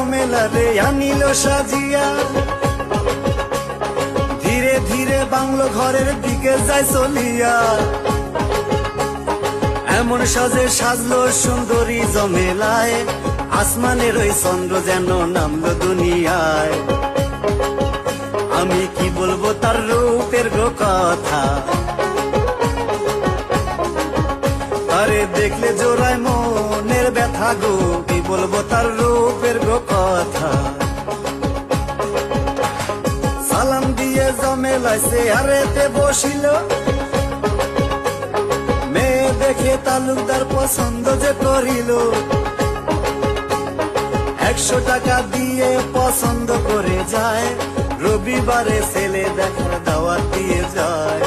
জমেলা রে আনিল সাজিয়া, ধীরে ধীরে বাংলো ঘরের দিকে যায় চলিয়া। এমন সাজে সাজলো সুন্দরী জমেলায়, আসমানের ওই চন্দ্র যেন নামলো দুনিয়ায়। আমি কি বলবো তার রূপের গো কথা, আরে দেখলে জোড়ায় মনের ব্যথা গো। কি বলবো তার রূপের গো কথা। সালাম দিয়ে জমেলায় চেয়ারেতে বসিল, মেয়ে দেখে তালুকদার পছন্দ যে করিল। 100 টাকা দিয়ে পছন্দ করে যায়, রবিবারে ছেলে দেখার দাওয়াত দিয়ে যায়।